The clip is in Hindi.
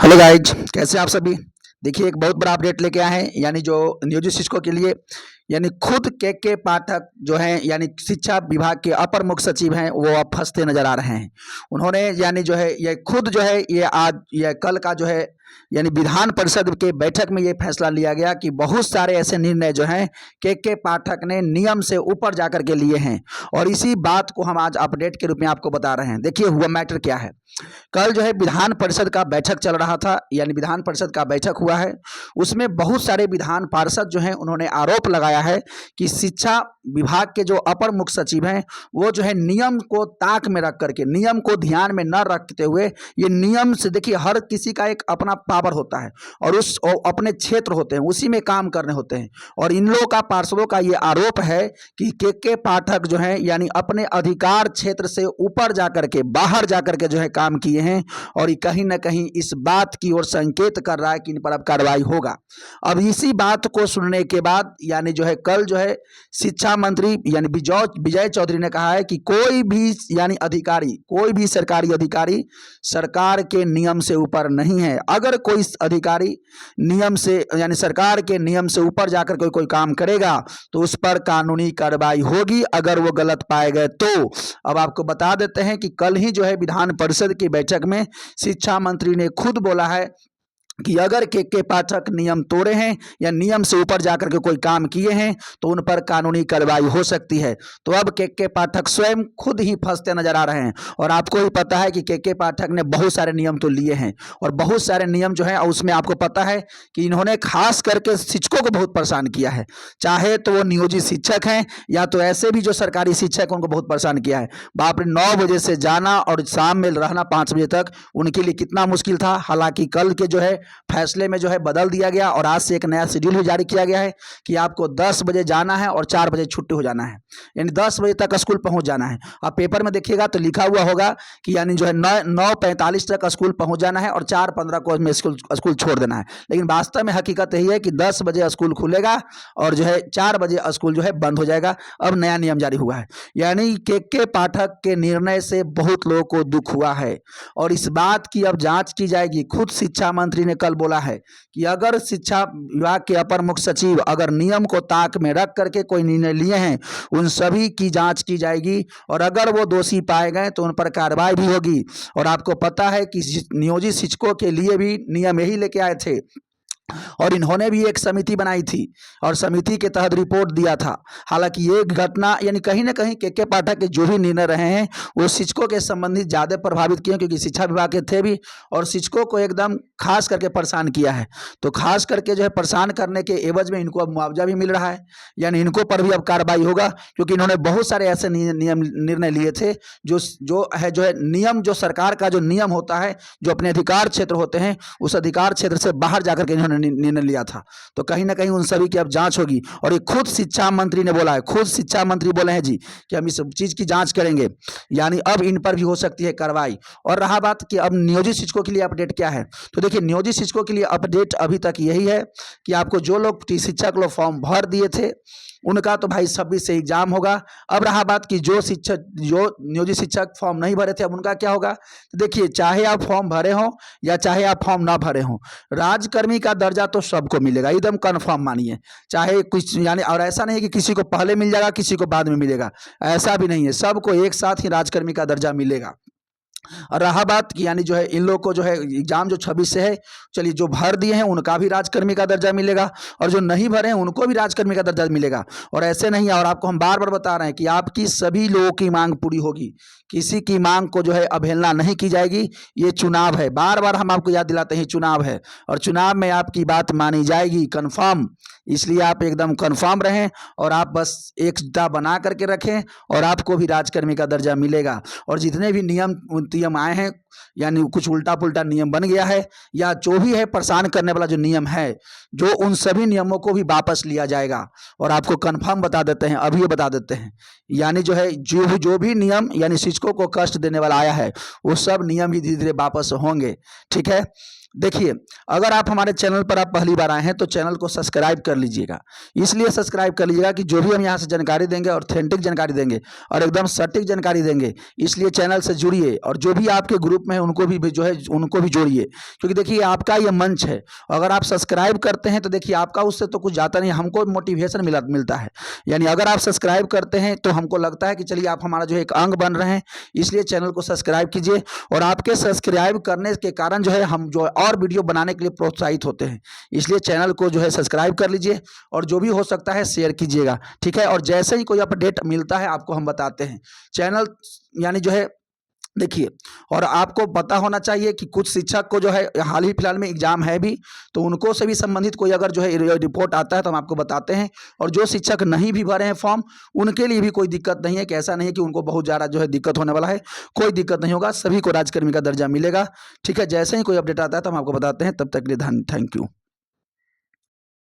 हेलो गाइज, कैसे हैं आप सभी। देखिए, एक बहुत बड़ा अपडेट लेके आए हैं, यानी जो नियोजित शिक्षकों के लिए, यानी खुद के पाठक जो हैं, यानी शिक्षा विभाग के अपर मुख्य सचिव हैं, वो अब फंसते नजर आ रहे हैं। उन्होंने यानी जो है ये खुद जो है ये आज ये कल का जो है यानी विधान परिषद के बैठक में ये फैसला लिया गया कि बहुत सारे ऐसे निर्णय जो हैं के पाठक ने नियम से ऊपर जाकर के लिए हैं, और इसी बात को हम आज अपडेट के रूप में आपको बता रहे हैं। देखिए, हुआ मैटर क्या है। कल जो है विधान परिषद का बैठक चल रहा था, यानी विधान परिषद का बैठक हुआ है। उसमें बहुत सारे विधान पार्षद जो हैं उन्होंने आरोप लगाया है कि शिक्षा विभाग के जो अपर मुख्य सचिव हैं वो जो है नियम को ताक में रख करके, नियम को ध्यान में न रखते हुए, ये नियम से, देखिए हर किसी का एक अपना पावर होता है और अपने क्षेत्र होते हैं, उसी में काम करने होते हैं। और इन लोगों का, पार्षदों का ये आरोप है कि के पाठक जो है यानी अपने अधिकार क्षेत्र से ऊपर जाकर के, बाहर जाकर के जो है काम किए हैं, और कहीं ना कहीं इस बात की ओर संकेत कर रहा है कि इन पर अब कार्रवाई होगा। अब इसी बात को सुनने के बाद यानी जो है कल जो है शिक्षा मंत्री यानी विजय चौधरी ने कहा है कि कोई भी यानी अधिकारी, कोई भी सरकारी अधिकारी सरकार के नियम से ऊपर नहीं है। अगर कोई अधिकारी नियम से यानी सरकार के नियम से ऊपर जाकर कोई काम करेगा तो उस पर कानूनी कार्रवाई होगी, अगर वो गलत पाए गए तो। अब आपको बता देते हैं कि कल ही जो है विधान परिषद की बैठक में शिक्षा मंत्री ने खुद बोला है कि अगर के पाठक नियम तोड़े हैं या नियम से ऊपर जाकर के कोई काम किए हैं तो उन पर कानूनी कार्रवाई हो सकती है। तो अब के पाठक स्वयं खुद ही फंसते नजर आ रहे हैं। और आपको ही पता है कि के पाठक ने बहुत सारे नियम तो लिए हैं, और बहुत सारे नियम जो है उसमें आपको पता है कि इन्होंने खास करके शिक्षकों को बहुत परेशान किया है, चाहे तो वो नियोजित शिक्षक हैं या तो ऐसे भी जो सरकारी शिक्षक उनको बहुत परेशान किया है। बाप रे, 9 बजे से जाना और शाम में रहना 5 बजे तक उनके लिए कितना मुश्किल था। हालांकि कल के जो है फैसले में जो है बदल दिया गया और आज से एक नया शेड्यूल भी जारी किया गया है कि आपको 10 बजे जाना है और 4 बजे छुट्टी हो जाना है, यानी 10 बजे तक स्कूल पहुंच जाना है। आप पेपर में देखिएगा तो लिखा हुआ होगा कि यानी जो है 9:45 तक स्कूल पहुंच जाना है और 4:15 को में स्कूल छोड़ देना है। लेकिन वास्तव में हकीकत यही है कि 10 बजे स्कूल खुलेगा और जो है 4 बजे स्कूल जो है बंद हो जाएगा। अब नया नियम जारी हुआ है, यानी के पाठक के निर्णय से बहुत लोगों को दुख हुआ है और इस बात की अब जांच की जाएगी। खुद शिक्षा मंत्री ने कल बोला है कि अगर शिक्षा विभाग के अपर मुख्य सचिव अगर नियम को ताक में रख करके कोई निर्णय लिए हैं, उन सभी की जांच की जाएगी और अगर वो दोषी पाए गए तो उन पर कार्रवाई भी होगी। और आपको पता है कि नियोजित शिक्षकों के लिए भी नियम यही लेके आए थे और इन्होंने भी एक समिति बनाई थी और समिति के तहत रिपोर्ट दिया था। हालांकि ये घटना यानी कहीं ना कहीं के पाठक के जो भी निर्णय रहे हैं वो शिक्षकों के संबंधित ज़्यादा प्रभावित किए, क्योंकि शिक्षा विभाग के थे भी और शिक्षकों को एकदम खास करके परेशान किया है। तो खास करके जो है परेशान करने के एवज में इनको अब मुआवजा भी मिल रहा है, यानी इनको पर भी अब कार्रवाई होगा, क्योंकि इन्होंने बहुत सारे ऐसे निर्णय लिए थे जो है नियम, जो सरकार का जो नियम होता है, जो अपने अधिकार क्षेत्र होते हैं, उस अधिकार क्षेत्र से बाहर जाकर के इन्होंने निर्णय लिया था। तो कहीं ना कहीं उन सभी की अब जांच होगी और ये खुद शिक्षा मंत्री ने बोला है, खुद शिक्षा मंत्री बोले हैं जी कि हम इस चीज की जांच करेंगे, यानी अब इन पर भी हो सकती है कार्रवाई। और रहा बात कि अब नियोजित शिक्षकों के लिए अपडेट क्या है, तो देखिए नियोजित शिक्षकों के लिए अपडेट अभी तक यही है कि आपको जो लोग शिक्षक लोग फॉर्म भर दिए थे उनका तो भाई 26 से एग्जाम होगा। अब रहा बात कि जो नियोजित शिक्षक फॉर्म नहीं भरे थे अब उनका क्या होगा। तो देखिए, चाहे आप फॉर्म भरे हो या चाहे आप फॉर्म ना भरे हो, राजकर्मी का दर्जा तो सबको मिलेगा, एकदम कन्फर्म मानिए। चाहे कुछ यानी, और ऐसा नहीं है कि किसी को पहले मिल जाएगा किसी को बाद में मिलेगा, ऐसा भी नहीं है, सबको एक साथ ही राजकर्मी का दर्जा मिलेगा। और रहा बात कि यानी जो है इन लोग को जो है एग्जाम जो 26 से है, चलिए जो भर दिए हैं उनका भी राजकर्मी का दर्जा मिलेगा और जो नहीं भरे हैं उनको भी राजकर्मी का दर्जा मिलेगा। और ऐसे नहीं है, और आपको हम बार बार बता रहे हैं कि आपकी सभी लोगों की मांग पूरी होगी, किसी की मांग को जो है अवहेलना नहीं की जाएगी। ये चुनाव है, बार बार हम आपको याद दिलाते हैं चुनाव है और चुनाव में आपकी बात मानी जाएगी कन्फर्म। इसलिए आप एकदम कन्फर्म रहें और आप बस एकता बना करके रखें और आपको भी राजकर्मी का दर्जा मिलेगा। और जितने भी नियम आए हैं, यानी कुछ उल्टा पुल्टा नियम बन गया है या जो भी है परेशान करने वाला जो नियम है, जो उन सभी नियमों को भी वापस लिया जाएगा। और आपको कन्फर्म बता देते हैं, अभी ये बता देते हैं, यानी जो है जो भी नियम यानी शिक्षकों को कष्ट देने वाला आया है वो सब नियम ही धीरे धीरे वापस होंगे। ठीक है, देखिए, अगर आप हमारे चैनल पर आप पहली बार आए हैं तो चैनल को सब्सक्राइब कर लीजिएगा। इसलिए सब्सक्राइब कर लीजिएगा कि जो भी हम यहाँ से जानकारी देंगे ऑथेंटिक जानकारी देंगे और एकदम सटीक जानकारी देंगे, इसलिए चैनल से जुड़िए और जो भी आपके ग्रुप में है उनको भी जो है उनको भी जोड़िए, क्योंकि देखिए आपका ये मंच है। अगर आप सब्सक्राइब करते हैं तो देखिए आपका उससे तो कुछ जाता नहीं, हमको मोटिवेशन मिलता है। यानी अगर आप सब्सक्राइब करते हैं तो हमको लगता है कि चलिए आप हमारा जो है एक अंग बन रहे हैं, इसलिए चैनल को सब्सक्राइब कीजिए। और आपके सब्सक्राइब करने के कारण जो है हम जो और वीडियो बनाने के लिए प्रोत्साहित होते हैं, इसलिए चैनल को जो है सब्सक्राइब कर लीजिए और जो भी हो सकता है शेयर कीजिएगा, ठीक है। और जैसे ही कोई अपडेट मिलता है आपको हम बताते हैं। चैनल यानी जो है देखिए, और आपको पता होना चाहिए कि कुछ शिक्षक को जो है हाल ही फिलहाल में एग्जाम है भी, तो उनको से भी संबंधित कोई अगर जो है रिपोर्ट आता है तो हम आपको बताते हैं। और जो शिक्षक नहीं भी भरे हैं फॉर्म, उनके लिए भी कोई दिक्कत नहीं है, कि ऐसा नहीं है कि उनको बहुत ज़्यादा जो है दिक्कत होने वाला है। कोई दिक्कत नहीं होगा, सभी को राज्यकर्मी का दर्जा मिलेगा, ठीक है। जैसे ही कोई अपडेट आता है तो हम आपको बताते हैं। तब तक के लिए थैंक यू।